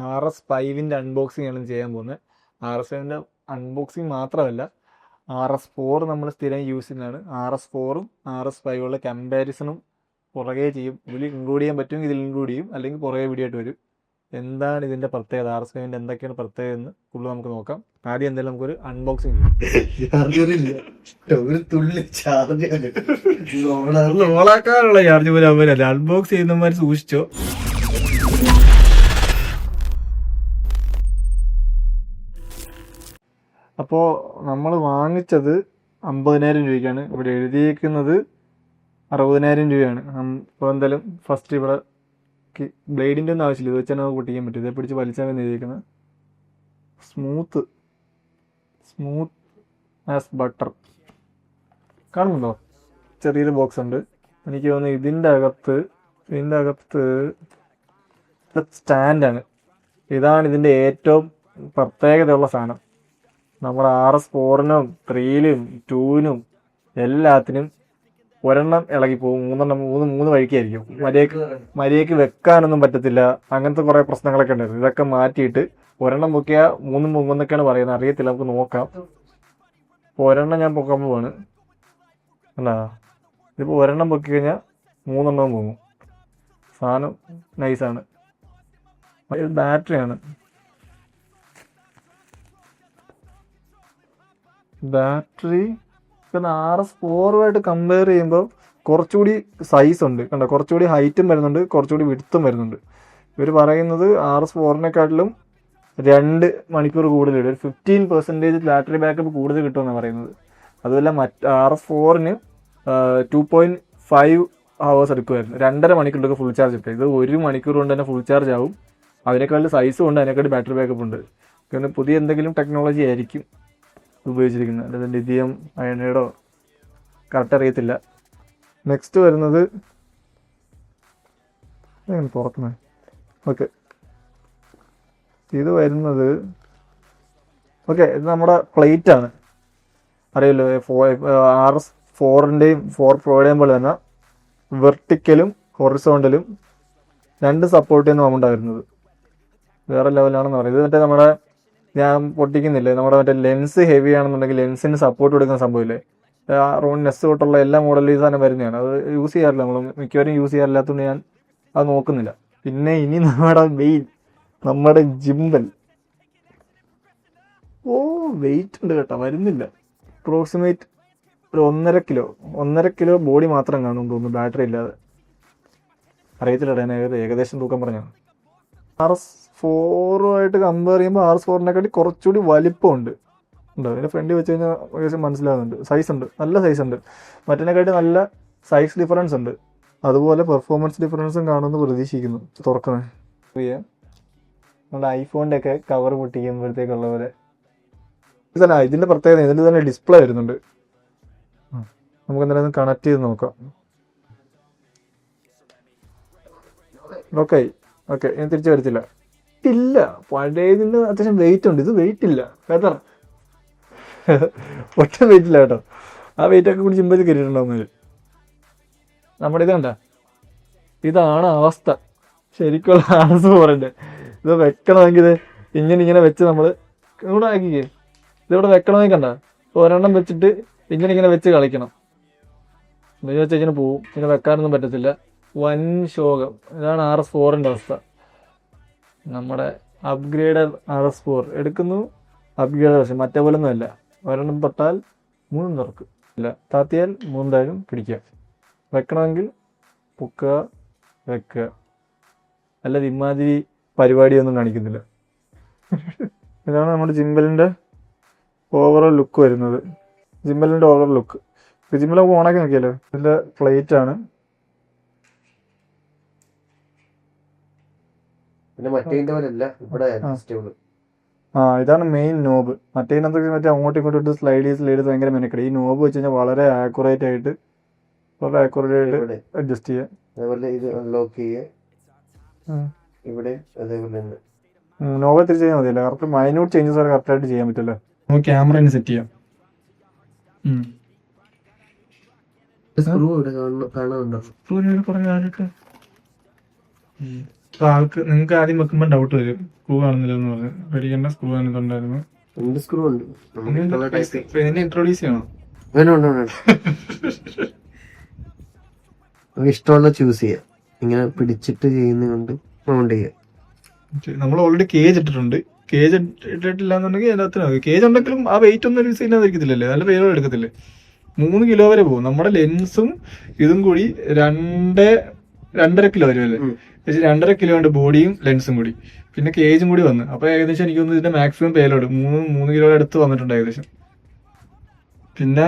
RS5 unboxing ആണ് ചെയ്യാൻ പോകുന്നത്. RS5 അൺബോക്സിംഗ് മാത്രമല്ല, RS4 നമ്മൾ സ്ഥിരം യൂസ് ചെയ്യുന്നതാണ്. RS4ഉം RS5ഉള്ള കമ്പാരിസണും പുറകെ ചെയ്യും. ഇതിൽ ഇൻക്ലൂഡ് ചെയ്യാൻ പറ്റുമെങ്കിൽ ഇതിൽ ഇൻക്ലൂഡ് ചെയ്യും, അല്ലെങ്കിൽ പുറകെ വീഡിയോ ആയിട്ട് വരും. എന്താണ് ഇതിൻ്റെ പ്രത്യേകത, RS5 എന്തൊക്കെയാണ് പ്രത്യേകത എന്ന് ഫുള്ള് നമുക്ക് നോക്കാം. ആദ്യം എന്തായാലും നമുക്കൊരു അൺബോക്സിംഗ് ഓളാക്കാനുള്ള ചാർജ് പോലും അവരല്ല. അൺബോക്സ് ചെയ്യുന്നവന്മാർ സൂക്ഷിച്ചോ. അപ്പോൾ നമ്മൾ വാങ്ങിച്ചത് 50,000 രൂപയ്ക്കാണ്. ഇവിടെ എഴുതിയേക്കുന്നത് 60,000 രൂപയാണ്. അപ്പോൾ എന്തായാലും ഫസ്റ്റ് ഇവിടെ ബ്ലേഡിൻ്റെ ഒന്നും ആവശ്യമില്ല, ഇത് വെച്ചാൽ നമുക്ക് പൊട്ടിക്കാൻ പറ്റും. ഇതേ പിടിച്ച് വലിച്ചാൽ എഴുതിയിരിക്കുന്നത് സ്മൂത്ത് ആസ് ബട്ടർ. കാണുന്നുണ്ടോ? ചെറിയൊരു ബോക്സ് ഉണ്ട്. എനിക്ക് തോന്നുന്നു ഇതിൻ്റെ അകത്ത് സ്റ്റാൻഡാണ്. ഇതാണ് ഇതിൻ്റെ ഏറ്റവും പ്രത്യേകതയുള്ള സാധനം. നമ്മുടെ RS4നും 3ലും 2നും എല്ലാത്തിനും ഒരെണ്ണം ഇളകിപ്പോവും, മൂന്ന് വഴിക്കായിരിക്കും. മര്യാദയ്ക്ക് വെക്കാനൊന്നും പറ്റത്തില്ല. അങ്ങനത്തെ കുറേ പ്രശ്നങ്ങളൊക്കെ ഉണ്ടായിരുന്നു. ഇതൊക്കെ മാറ്റിയിട്ട് ഒരെണ്ണം പൊക്കിയാൽ മൂന്നും പൊങ്ങുന്നൊക്കെയാണ് പറയുന്നത്, അറിയത്തില്ല, നമുക്ക് നോക്കാം. ഇപ്പോൾ ഒരെണ്ണം ഞാൻ പൊക്കാൻ പോവാണ്. അല്ലാ, ഇതിപ്പോൾ ഒരെണ്ണം പൊക്കി കഴിഞ്ഞാൽ 3 പൊങ്ങും. സാധനം നൈസാണ്. ഇത് ബാറ്ററിയാണ്. ബാറ്ററി പിന്നെ RS4 കമ്പയർ ചെയ്യുമ്പോൾ കുറച്ചുകൂടി സൈസ് ഉണ്ട്. കണ്ടോ, കുറച്ചുകൂടി ഹൈറ്റും വരുന്നുണ്ട്, കുറച്ചുകൂടി വിഡ്ത്തും വരുന്നുണ്ട്. ഇവർ പറയുന്നത് RS4 2 മണിക്കൂർ കൂടുതൽ ഒരു 15% ബാറ്ററി ബാക്കപ്പ് കൂടുതൽ കിട്ടുമെന്നാണ് പറയുന്നത്. അതുമല്ല RS4 2.5 hours എടുക്കുമായിരുന്നു. 2.5 മണിക്കൂറിലൊക്കെ ഫുൾ ചാർജ് കിട്ടും. ഇത് 1 മണിക്കൂർ കൊണ്ട് തന്നെ ഫുൾ ചാർജ് ആവും. അതിനേക്കാളും സൈസും ഉണ്ട്, അതിനേക്കാളും ബാറ്ററി ബാക്കപ്പ് ഉണ്ട്. പിന്നെ പുതിയ എന്തെങ്കിലും ടെക്നോളജി ആയിരിക്കും ഉപയോഗിച്ചിരിക്കുന്നത്. അതായത് ലിഥിയം അയണൈഡോ കറക്റ്റ് അറിയത്തില്ല. നെക്സ്റ്റ് വരുന്നത് തുറക്കുന്നത്. ഓക്കെ, ഇത് വരുന്നത് ഇത് നമ്മുടെ പ്ലേറ്റ് ആണ്. അറിയാലോ, RS4ൻ്റെയും 4 Proയുടെയും പോലെ തന്നെ വെർട്ടിക്കലും ഹൊറിസോണ്ടലും 2 സപ്പോർട്ട് ചെയ്യുന്ന മൗണ്ടാണ് വരുന്നത്. വേറെ ലെവലാണെന്ന് പറയുന്നത്. ഇത് മറ്റേ നമ്മുടെ ഞാൻ പൊട്ടിക്കുന്നില്ലേ, നമ്മുടെ മറ്റേ ലെൻസ് ഹെവി ആണെന്നുണ്ടെങ്കിൽ ലെൻസിന് സപ്പോർട്ട് കൊടുക്കുന്ന സംഭവമില്ലേ, നെസ് തൊട്ടുള്ള എല്ലാ മോഡലും ഈ സാധനം വരുന്നതാണ്. അത് യൂസ് ചെയ്യാറില്ല, നമ്മൾ മിക്കവാറും യൂസ് ചെയ്യാറില്ലാത്തതുകൊണ്ട് ഞാൻ അത് നോക്കുന്നില്ല. പിന്നെ ഇനി നമ്മുടെ ജിംബൽ. വെയിറ്റ് ഉണ്ട് കേട്ടോ, വരുന്നില്ല. അപ്രോക്സിമേറ്റ് ഒരു 1.5 കിലോ ബോഡി മാത്രം കാണും തോന്നുന്നു, ബാറ്ററി ഇല്ലാതെ. അറിയത്തില്ല, ഞാൻ ഏകദേശം തൂക്കം പറഞ്ഞാണ്. RS4 കമ്പയർ ചെയ്യുമ്പോൾ RS4 കുറച്ചുകൂടി വലിപ്പമുണ്ട്. ഇതിൻ്റെ ഫ്രണ്ടിൽ വെച്ച് കഴിഞ്ഞാൽ ഏകദേശം മനസ്സിലാകുന്നുണ്ട്. സൈസ് ഉണ്ട്, നല്ല സൈസ് ഉണ്ട്. മറ്റേനെക്കാട്ടി നല്ല സൈസ് ഡിഫറൻസ് ഉണ്ട്. അതുപോലെ പെർഫോമൻസ് ഡിഫറൻസും കാണുമെന്ന് പ്രതീക്ഷിക്കുന്നു. തുറക്കുന്നത് നമ്മുടെ ഐഫോണിൻ്റെ ഒക്കെ കവർ പൊട്ടിക്കുമ്പോഴത്തേക്കുള്ള പോലെ ഇതല്ല. ഇതിൻ്റെ പ്രത്യേകത ഇതിൻ്റെ തന്നെ ഡിസ്പ്ലേ വരുന്നുണ്ട്. നമുക്ക് എന്തായാലും കണക്ട് ചെയ്ത് നോക്കാം. ഓക്കെ, ഞാൻ തിരിച്ചു വരത്തില്ല. ഇല്ല, പഴയതിന് അത്യാവശ്യം വെയിറ്റ് ഉണ്ട്. ഇത് വെയിറ്റ് ഇല്ല, ഫെദർ ഒട്ടും വെയിറ്റ് ഇല്ല കേട്ടോ. ആ വെയിറ്റൊക്കെ കൂടി ചിമ്പത്തിൽ കയറിയിട്ടുണ്ടാവുന്നത്. നമ്മുടെ ഇത് കണ്ട, ഇതാണ് അവസ്ഥ ശരിക്കുള്ള RS4. ഇത് വെക്കണമെങ്കിൽ ഇങ്ങനെ വെച്ച് നമ്മൾ ഇവിടെ ആക്കിക്കേ. ഇതിവിടെ വെക്കണമെങ്കിൽ കണ്ട, ഒരെണ്ണം വെച്ചിട്ട് ഇങ്ങനെ വെച്ച് കളിക്കണം. വെച്ച് ഇങ്ങനെ പോവും, ഇങ്ങനെ വെക്കാനൊന്നും പറ്റത്തില്ല. വൻ ശോകം. ഇതാണ് RS4 അവസ്ഥ. നമ്മുടെ അപ്ഗ്രേഡർ RS4 എടുക്കുന്നു, അപ്ഗ്രേഡർ പക്ഷെ മറ്റേ പോലെ ഒന്നും അല്ല. ഒരെണ്ണം തൊട്ടാൽ 3 തുറക്കും, ഇല്ല താത്തിയാൽ 3 പിടിക്കുക. വെക്കണമെങ്കിൽ പൊക്കുക, വെക്കുക. അല്ലാതെ ഇമാതിരി പരിപാടിയൊന്നും കാണിക്കുന്നില്ല. ഇതാണ് നമ്മുടെ ജിംബലിൻ്റെ ഓവറോൾ ലുക്ക് വരുന്നത്. ജിംബലിൻ്റെ ഓവറോൾ ലുക്ക്. ജിംബൽ നമുക്ക് ഓണാക്കി നോക്കിയാലോ. ഇതിൻ്റെ പ്ലേറ്റ് ആണ്. ഇതാണ് മെയിൻ നോബ്. മറ്റേ അങ്ങോട്ടും ഇങ്ങോട്ടും സ്ലൈഡ് ചെയ്ത് ഭയങ്കര മെനക്കെട്. ഈ നോബ് വെച്ച് കഴിഞ്ഞാൽ വളരെ ആക്യുറേറ്റ് ആയിട്ട് അഡ്ജസ്റ്റ് ചെയ്യാം. നോബ് തിരിച്ച് ചെയ്യാൻ മതിയല്ലോ. കറക്റ്റ് മൈന്യൂട്ട് ചേഞ്ചസ് വരെ കറക്റ്റായിട്ട് ചെയ്യാൻ പറ്റില്ല. നമുക്ക് ക്യാമറ സെറ്റ് ചെയ്യാം. അപ്പൊ നിങ്ങൾക്ക് ആദ്യം വെക്കുമ്പോൾ ഡൗട്ട് വരും, സ്ക്രൂ കാണുന്നില്ല എന്ന് പറഞ്ഞു. പേടിക്കേണ്ട, സ്ക്രൂ കാണുന്നുണ്ടായിരുന്നു. സ്ക്രൂ ഉണ്ട്. ഇതിനെ ഇൻട്രോഡ്യൂസ് ചെയ്യണോ? ഇഷ്ടമുള്ള ചൂസ് ചെയ്യാം. ഇങ്ങനെ പിടിച്ചിട്ട് ചെയ്യുന്നതുകൊണ്ട് മൗണ്ട് ചെയ്യാം. നമ്മൾ ഓൾറെഡി കേജ് ഇട്ടിട്ടുണ്ട്. കേജ് ഇട്ടിട്ടില്ല എന്നുണ്ടെങ്കിൽ അതിനകത്ത് കേജ് ഉണ്ടെങ്കിലും ആ വെയിറ്റ് ഒന്നും യൂസ് ചെയ്യാതിരിക്കത്തില്ലല്ലേ, നല്ല പേരോട് എടുക്കത്തില്ലേ. 3 കിലോ വരെ പോകും. നമ്മുടെ ലെൻസും ഇതും കൂടി 2.5 കിലോ വരുമല്ലേ. 2.5 കിലോ ഉണ്ട് ബോഡിയും ലെൻസും കൂടി, പിന്നെ കേജും കൂടി വന്ന്. അപ്പൊ ഏകദേശം എനിക്ക് തോന്നുന്നു ഇതിന്റെ മാക്സിമം പേലോഡ് 3 കിലോയുടെ അടുത്ത് വന്നിട്ടുണ്ട് ഏകദേശം. പിന്നെ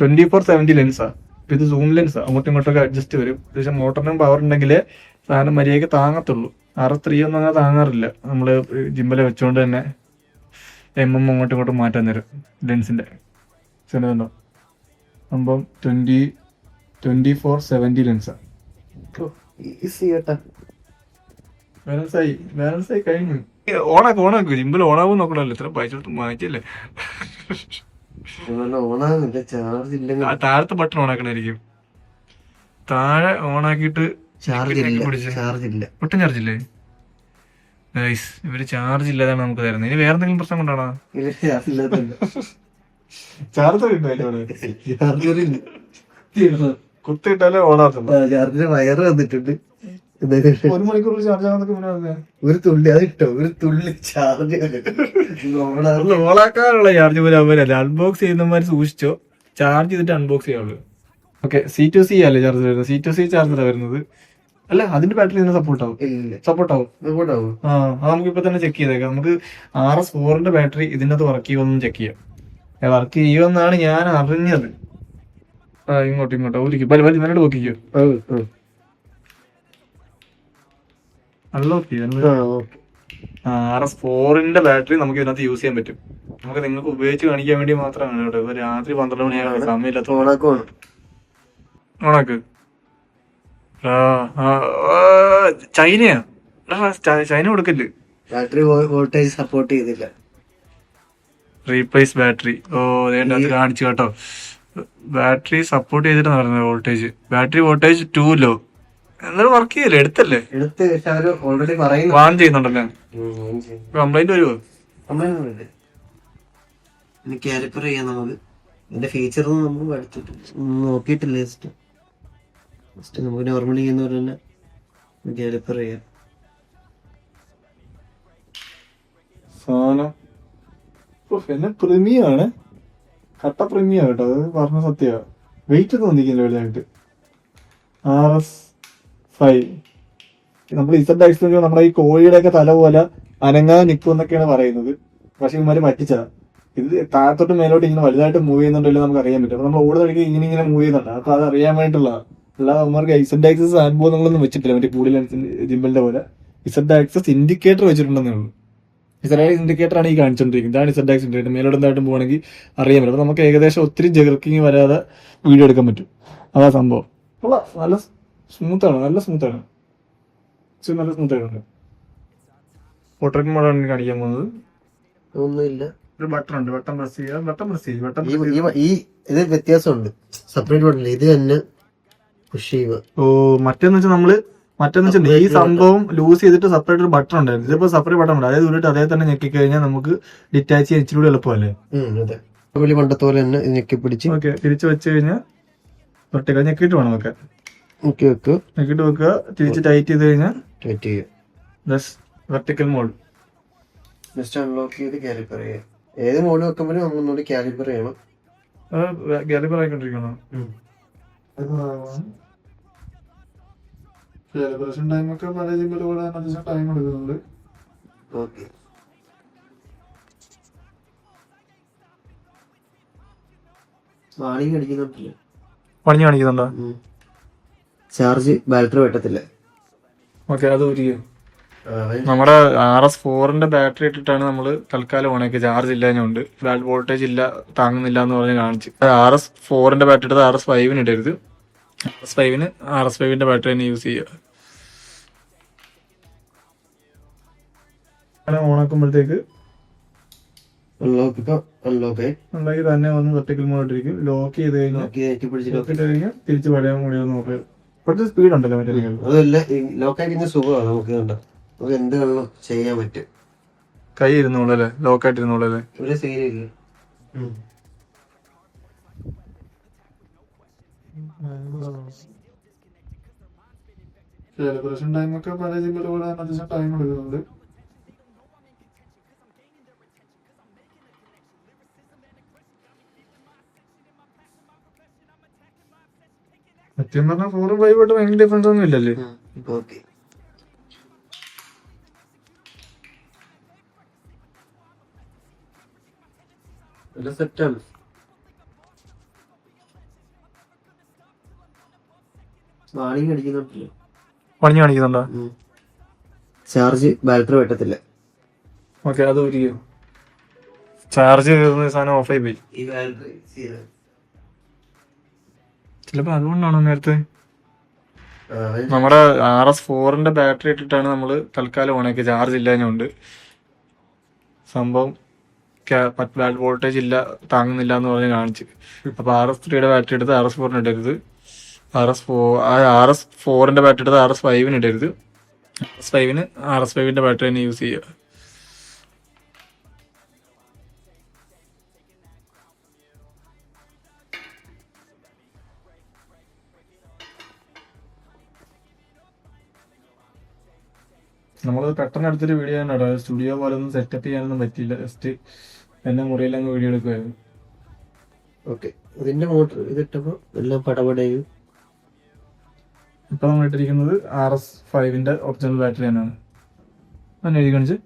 24-70 ലെൻസാ. ഇത് സൂം ലെൻസാ, അങ്ങോട്ടും ഇങ്ങോട്ടൊക്കെ അഡ്ജസ്റ്റ് വരും. ഏകദേശം മോട്ടറിനും പവർ ഉണ്ടെങ്കിലേ സാധനം മര്യാദയ്ക്ക് താങ്ങത്തുള്ളൂ. RS3 ഒന്നും അങ്ങനെ താങ്ങാറില്ല. നമ്മള് ജിമ്മിലെ വെച്ചോണ്ട് തന്നെ അങ്ങോട്ടും ഇങ്ങോട്ടും മാറ്റാൻ തരും ലെൻസിന്റെ. ചെറുതുണ്ടോ സംഭവം 24-70 ലെൻസാ. ബാലൻസ് ആയി കഴിഞ്ഞു. ഓണാക്കും ജിമ്പിൽ ഓണാവും നോക്കണല്ലോ. ഇത്ര പൈസ കൊടുത്ത് വാങ്ങിച്ചല്ലേ. താഴത്തെ ബട്ടൺ ഓണാക്കണായിരിക്കും. താഴെ ഓണാക്കിയിട്ട് ഒട്ടും ചാർജ് ഇല്ലേ? ഇവര് ചാർജ് ഇല്ലാതാണ് നമുക്ക് തരുന്നത്. ഇനി വേറെ എന്തെങ്കിലും പ്രശ്നം കൊണ്ടാണോ? ചാർജർ കുത്തിയിട്ടാലേ ഓണാത്തുള്ളൂ. ചാർജർ വയറ് വന്നിട്ടുണ്ട്. 1 മണിക്കൂർ ചാർജ് ആകുന്നതൊക്കെ ഒരു തുള്ളി അത് ഇട്ടോ, ഒരു തുള്ളി ചാർജ് ഓണാക്കാനുള്ള ചാർജ് പോലും അവരല്ല. അൺബോക്സ് ചെയ്യുന്നമാര് സൂക്ഷിച്ചോ, ചാർജ് ചെയ്തിട്ട് അൺബോക്സ് ചെയ്യാവുള്ളൂ. ഓക്കെ, C2C അല്ലേ ചാർജർ വരുന്നത്? C2C ചാർജറാണ് വരുന്നത്. അല്ല, അതിന്റെ ബാറ്ററി ഇതിന് സപ്പോർട്ടാവും. ആ, അത് നമുക്ക് ഇപ്പൊ തന്നെ ചെക്ക് ചെയ്തേക്കാം. നമുക്ക് RS4 ബാറ്ററി ഇതിനകത്ത് വർക്ക് ചെയ്യുമെന്നും ചെക്ക് ചെയ്യാം. വർക്ക് ചെയ്യുമെന്നാണ് ഞാൻ അറിഞ്ഞത്. ഇങ്ങോട്ടോ ഒരിക്കും വലോട് നോക്കിക്കോ. RS4 ബാറ്ററി നമുക്ക് ഇതിനകത്ത് യൂസ് ചെയ്യാൻ പറ്റും. നമുക്ക് നിങ്ങൾക്ക് ഉപയോഗിച്ച് കാണിക്കാൻ വേണ്ടി മാത്രമാണ് കേട്ടോ. ഇപ്പൊ രാത്രി 12 മണിയാണ്, സമയമില്ലാത്ത. ഓണാക്ക്. ചൈനയാ? ചൈന കൊടുക്കല്. ബാറ്ററി വോൾട്ടേജ് സപ്പോർട്ട് ചെയ്തില്ല. Replace battery. അത് കാണിച്ചു കേട്ടോ. ബാറ്ററി സപ്പോർട്ട് ചെയ്തിട്ടാണ് പറഞ്ഞത് വോൾട്ടേജ്. Battery voltage 2 low. എന്നാലും വർക്ക് ചെയ്യല്ലേ? എടുത്തല്ലേ? ഓൾറെഡി പറയുന്നു. വാൺ ചെയ്യുന്നുണ്ടല്ലേ? കംപ്ലൈന്റ് വരുമോ? കാലിപ്പർ ചെയ്യാം നമുക്ക്. ഇതിന്റെ ഫീച്ചർ നമുക്ക് പഠിച്ചിട്ട് നോക്കിയിട്ടില്ല. ജസ്റ്റ് നമുക്ക് നോർമലി ചെയ്യുന്ന പോലെ തന്നെ കാലിപ്പർ ചെയ്യാം. സാധനം പിന്നെ പ്രീമിയാണ്, കട്ട പ്രീമിയാണ് കേട്ടോ. അത് പറഞ്ഞ സത്യ. വെയിറ്റ് ഒന്നും വന്നിക്കില്ല വലുതായിട്ട്. RS5 നമ്മൾ ZX നമ്മുടെ ഈ കോഴിയുടെ ഒക്കെ തല പോലെ അനങ്ങാതെ നിൽക്കും എന്നൊക്കെയാണ് പറയുന്നത്. പക്ഷെ ഇവന്മാര് പറ്റിച്ചതാ. ഇത് താഴത്തോട്ട് മേലോട്ട് ഇങ്ങനെ വലുതായിട്ട് മൂവ് ചെയ്യുന്നുണ്ടല്ലോ നമുക്ക് അറിയാൻ പറ്റും. അപ്പൊ നമ്മൾ ഓടുന്നവർക്ക് ഇങ്ങനെ മൂവ് ചെയ്യുന്നുണ്ട്. അപ്പൊ അത് അറിയാൻ വേണ്ടിയിട്ടുള്ള. അല്ലാതെ അവന്മാർക്ക് ZX അനുഭവങ്ങളൊന്നും വെച്ചിട്ടില്ല. മറ്റേ കൂടുതൽ ജിമ്പിളിന്റെ പോലെ ZX ഇൻഡിക്കേറ്റർ വെച്ചിട്ടുണ്ടെന്നേ ഉള്ളൂ. ZX ഇൻഡിക്കേറ്റർ ആണ് ഈ കാണിച്ചോണ്ടിരിക്കുന്നത്. ഇതാണ് ZX ഇൻഡിക്കേറ്റർ. മേലോട്ട് എന്തായിട്ടും പോകണമെങ്കിൽ അറിയാൻ പറ്റും. അപ്പൊ നമുക്ക് ഏകദേശം ഒത്തിരി ജെർക്കിങ് വരാതെ വീഡിയോ എടുക്കാൻ പറ്റും. അതാ സംഭവം. നല്ല സ്മൂത്താണ്, നല്ല സ്മൂത്താണ്. പോർട്രേറ്റ് മോഡാണ് കാണിക്കാൻ പോകുന്നത്. ഒന്നുമില്ല, ഒരു ബട്ടൺ ഉണ്ട്. ബട്ടൺ പ്രസ് ചെയ്യുക. ഇത് വ്യത്യാസമുണ്ട്. സെപ്പറേറ്റ് ബട്ടൺ ഇത് തന്നെ പുഷ് ചെയ്യുക. മറ്റേന്ന് വെച്ചാൽ ഈ സംഭവം ലൂസ് ചെയ്തിട്ട് സെപ്പറേറ്റ് ഒരു ബട്ടൺ ഉണ്ടായിരുന്നു. ഇതിപ്പോ സെപ്പറേറ്റ് ബട്ടൺ ഉണ്ട്. അതായത് ഉരുട്ട് അതേ തന്നെ ഞെക്കി കഴിഞ്ഞാൽ നമുക്ക് ഡിറ്റാച്ച് ചെയ്യാൻ ഇച്ചിരി കൂടി എളുപ്പമല്ലേ? അതെ, പണ്ടത്തെ പോലെ തന്നെ ഞെക്കി പിടിച്ച് തിരിച്ചു വെച്ച് കഴിഞ്ഞാൽ തൊട്ടിക്ക ഞെക്കിട്ട് വേണം വെക്കാൻ. ഞെക്കിട്ട് വെക്കുക. തിരിച്ച് ടൈറ്റ് ചെയ്ത് കഴിഞ്ഞാൽ ടൈറ്റ് ചെയ്യുക. Vertical mode. ജസ്റ്റ് അൺലോക്ക് ചെയ്ത് കാലിപ്പർ ചെയ്യാം. ഏത് മോഡ് വെക്കുമ്പോഴും നമ്മളൊന്നുകൂടി കാലിപ്പർ ചെയ്യണം. കാലിപ്പർ ആയിക്കൊണ്ടിരിക്കണോ? കാലിബ്രേഷൻ ടൈമൊക്കെ പല ജിമ്മില് പോലെ ടൈം എടുക്കുന്നുണ്ട്. പണിഞ്ഞ് കാണിക്കുന്നുണ്ടോ? ചാർജ് ബാറ്ററി വെട്ടത്തില്ല. ഓക്കെ, അത് ഒരിക്കും. നമ്മുടെ RS4 ബാറ്ററി ഇട്ടിട്ടാണ് നമ്മൾ തൽക്കാലം ഓണാക്കി. ചാർജ് ഇല്ലാഞ്ഞുകൊണ്ട് വോൾട്ടേജ് ഇല്ല, താങ്ങുന്നില്ല എന്ന് പറഞ്ഞ് കാണിച്ച്. RS4 ബാറ്ററി ഇട്ടത് RS5 ഇടരുത്. RS5 ബാറ്ററി തന്നെ യൂസ് ചെയ്യുക. ഓണാക്കുമ്പോഴത്തേക്ക് ഉണ്ടാക്കി തന്നെ വന്ന് വെർട്ടിക്കൽ മോഡ് ഇട്ടിരിക്കും. ലോക്ക് ചെയ്ത് കഴിഞ്ഞാൽ തിരിച്ച് പഴയ മോഡിൽ നോക്കുക. കുറച്ച് സ്പീഡ് ഉണ്ടല്ലോ മറ്റേ അതല്ല ലോക്കായിട്ട് സുഖമാണ് നമുക്ക്. കണ്ടോ, നമുക്ക് എന്ത് വെള്ളം ചെയ്യാൻ പറ്റും. കൈ ഇരുന്നോളൂ അല്ലേ, ലോക്കായിട്ട് ഇരുന്നോളൂ അല്ലേ. ഒരു സീനില്ല. കാലിബ്രേഷൻ ടൈമൊക്കെ പല ജിമ്മിൽ പോലെ അത്യാവശ്യം ടൈം എടുക്കുന്നുണ്ട്. സത്യം പറഞ്ഞാൽ 4 5 ആയിട്ട് ഭയങ്കര ഡിഫറൻസ് ഒന്നും ഇല്ലല്ലേ. ഓക്കെ, സെറ്റാണ്. പണിഞ്ഞു കാണിക്കുന്നുണ്ടോ? ചാർജ് ബാറ്ററി വെട്ടത്തില്ല. ഓക്കെ, അത് ഒരിക്കും ചാർജ് കയറുന്ന സാധനം ഓഫായി പോയി. ചിലപ്പോ അതുകൊണ്ടാണോ നേരത്തെ നമ്മുടെ RS4 ബാറ്ററി ഇട്ടിട്ടാണ് നമ്മള് തൽക്കാലം ഓണാക്കി. ചാർജ് ഇല്ലാഞ്ഞുണ്ട് സംഭവം വോൾട്ടേജ് ഇല്ല, താങ്ങുന്നില്ല എന്ന് പറഞ്ഞ് കാണിച്ച്. അപ്പൊ RS3 ബാറ്ററി എടുത്ത് RS4 ഇടരുത്. RS4 ബാറ്ററി എടുത്ത് RS5 ഇടരുത്. RS5 ബാറ്ററി തന്നെ യൂസ് ചെയ്യുക. നമ്മൾ പെട്ടെന്ന് എടുത്തൊരു വീഡിയോ ആണ് കേട്ടോ. സ്റ്റുഡിയോ പോലെ ഒന്നും സെറ്റപ്പ് ചെയ്യാനൊന്നും പറ്റിയില്ല. ജസ്റ്റ് എന്നെ മുറിയിലങ്ങ് വീഡിയോ എടുക്കുമായിരുന്നു. ഓക്കെ, ഇതിന്റെ മോട്ടർ ഇതിട്ടപ്പോ എല്ലാം പടപടയും. ഇപ്പൊ നമ്മൾ ഇട്ടിരിക്കുന്നത് RS5 ഒറിജിനൽ ബാറ്ററി തന്നെയാണ്. തന്നെ എഴുതി കാണിച്ച്.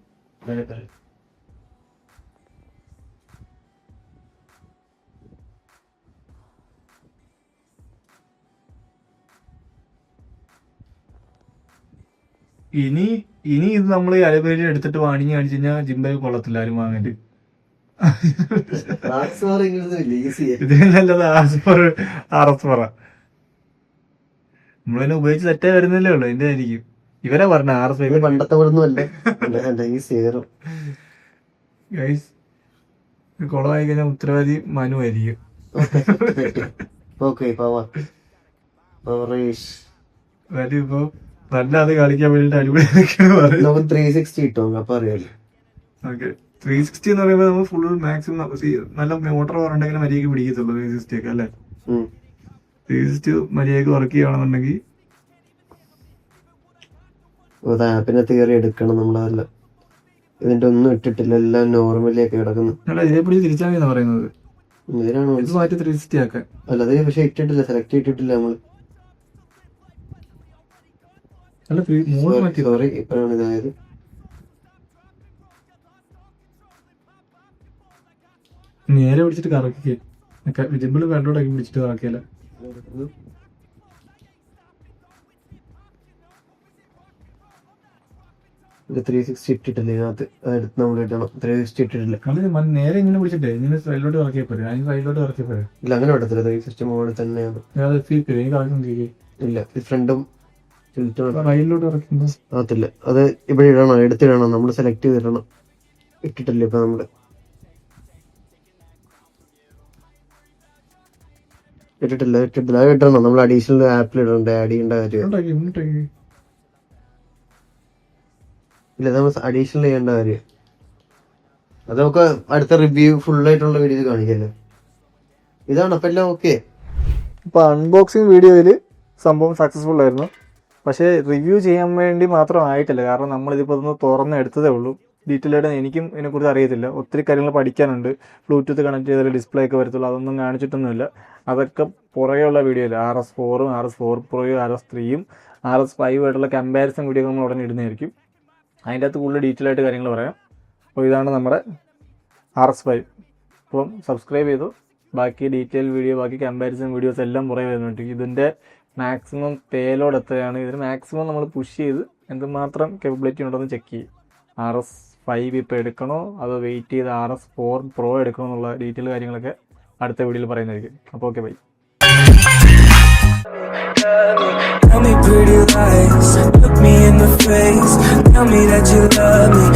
ഇനി ഇത് നമ്മൾ അലബേരി എടുത്തിട്ട് വാണിങ്ങി കാണിച്ചു കഴിഞ്ഞാൽ ജിംബയിൽ കൊള്ളത്തില്ല ആരും വാങ്ങിട്ട്. ഇത് നല്ലത് RS4 നമ്മളതിനെ ഉപയോഗിച്ച് സെറ്റായി വരുന്നല്ലേ ഉള്ളു. എന്റെ ആയിരിക്കും ഇവരെ പറഞ്ഞ RS5 പണ്ടത്തെ കുളമായി കഴിഞ്ഞാൽ ഉത്തരവാദി മനു ആയിരിക്കും. ഇപ്പൊ നല്ല അത് കളിക്കാൻ വേണ്ടിട്ട് അടിപൊളി 360 കിട്ടും. അപ്പൊ അറിയാലോ. ഓക്കെ, 360 എന്ന് പറയുമ്പോൾ നമ്മൾ ഫുൾ മാക്സിമം നല്ല മോട്ടോർ പറഞ്ഞിട്ടെങ്കിലും മര്യാദക്ക് പിടിക്കത്തുള്ളൂ 360 ഒക്കെ അല്ലേ. 360 മര്യാദക്ക് വർക്ക് ചെയ്യണമെന്നുണ്ടെങ്കിൽ ആപ്പിനെ തിയറി എടുക്കണം നമ്മളല്ല. ഇതിന്റെ ഒന്നും ഇട്ടിട്ടില്ല, എല്ലാം നോർമലിയൊക്കെ കിടക്കുന്നു. അല്ല, ഇതിനെപ്പിടി തിരിച്ചാൽ മതി പറയുന്നത്. ഇതിനാണോ ഇത് മാറ്റി 360 ആക്കാൻ? അല്ലാതെ പക്ഷെ ഇട്ടിട്ടില്ല, സെലക്ട് ചെയ്തിട്ടില്ല നമ്മള്. സോറി, ഇപ്പഴാണ് ഇതായത്. നേരെ പിടിച്ചിട്ട് കറക്കിക്ക്. വിജിബിള് കണ്ടോടാക്കി പിടിച്ചിട്ട് കറക്കിയല്ല. ഇത് 360 ഇട്ടിട്ടില്ല ഇതിനകത്ത്. അതെടുത്ത് നമ്മൾ ഇടണം. 360 ഇട്ടിട്ടില്ല. നേരെ ഇങ്ങനെ പിടിച്ചിട്ടേ ഇങ്ങനെ സൈഡിലോട്ട് കറക്കിയപ്പോഴേ, അതിന് സൈഡിലോട്ട് കറക്കിയപ്പോഴേ. ഇല്ല, അങ്ങനെ പറ്റത്തില്ല. 360 മോഡ് തന്നെയാണ്. ഇല്ല, ഫ്രണ്ടും റൈലിലോട്ട് കറക്കുമ്പോ ആകത്തില്ല. അത് ഇവിടെ ഇടണം, എടുത്തിടണം. നമ്മൾ സെലക്ട് ചെയ്തിടണം. ഇട്ടിട്ടില്ല ഇപ്പൊ നമ്മള്. ഇട്ടിട്ടില്ല. അത് ഇടണം. നമ്മൾ അഡീഷണൽ ആപ്പിൽ ഇടണ്ട, ആഡ് ചെയ്യേണ്ട കാര്യം ഇല്ല. നമ്മൾ അഡീഷണൽ ചെയ്യേണ്ട കാര്യം അത് നമുക്ക് അടുത്ത റിവ്യൂ ഫുൾ ആയിട്ടുള്ള വീഡിയോ കാണിക്കല്ലോ. ഇതാണ് അപ്പൊ എല്ലാം ഓക്കെ. ഇപ്പൊ അൺബോക്സിങ് വീഡിയോയില് സംഭവം സക്സസ്ഫുൾ ആയിരുന്നു. പക്ഷേ റിവ്യൂ ചെയ്യാൻ വേണ്ടി മാത്രം ആയിട്ടില്ല. കാരണം നമ്മളിതിപ്പോൾ ഒന്ന് തുറന്ന് എടുത്തതേ ഉള്ളൂ. ഡീറ്റെയിൽ ആയിട്ട് എനിക്കും ഇതിനെക്കുറിച്ച് അറിയത്തില്ല. ഒത്തിരി കാര്യങ്ങൾ പഠിക്കാനുണ്ട്. ബ്ലൂടൂത്ത് കണക്ട് ചെയ്താൽ ഡിസ്പ്ലേ ഒക്കെ വരത്തുള്ളൂ. അതൊന്നും കാണിച്ചിട്ടൊന്നുമില്ല. അതൊക്കെ പുറകെയുള്ള വീഡിയോയിൽ RS4ഉം RS4 Proയും RS3യും RS5 ആയിട്ടുള്ള കമ്പാരിസൺ വീഡിയോ നമ്മൾ ഉടനെ ഇടുന്നതായിരിക്കും. അതിൻ്റെ അകത്ത് കൂടുതൽ ഡീറ്റെയിൽ ആയിട്ട് കാര്യങ്ങൾ പറയാം. അപ്പോൾ ഇതാണ് നമ്മുടെ RS5. അപ്പം സബ്സ്ക്രൈബ് ചെയ്തു. ബാക്കി ഡീറ്റെയിൽ വീഡിയോ, ബാക്കി കമ്പാരിസൺ വീഡിയോസ് എല്ലാം പുറകെ വരുന്നുണ്ട്. ഇതിൻ്റെ മാക്സിമം പേലോഡ് എത്രയാണ്, ഇതിന് മാക്സിമം നമ്മൾ പുഷ് ചെയ്ത് എന്തുമാത്രം കേപ്പബിലിറ്റി ഉണ്ടെന്ന് ചെക്ക് ചെയ്യും. RS5 ഇപ്പോൾ എടുക്കണോ അതോ വെയിറ്റ് ചെയ്ത് RS4 Pro എടുക്കണോ എന്നുള്ള ഡീറ്റെയിൽ കാര്യങ്ങളൊക്കെ അടുത്ത വീഡിയോയിൽ പറയുന്നതായിരിക്കും. അപ്പോൾ okay, bye. Tell me pretty lies, look me in the face, tell me that you love me.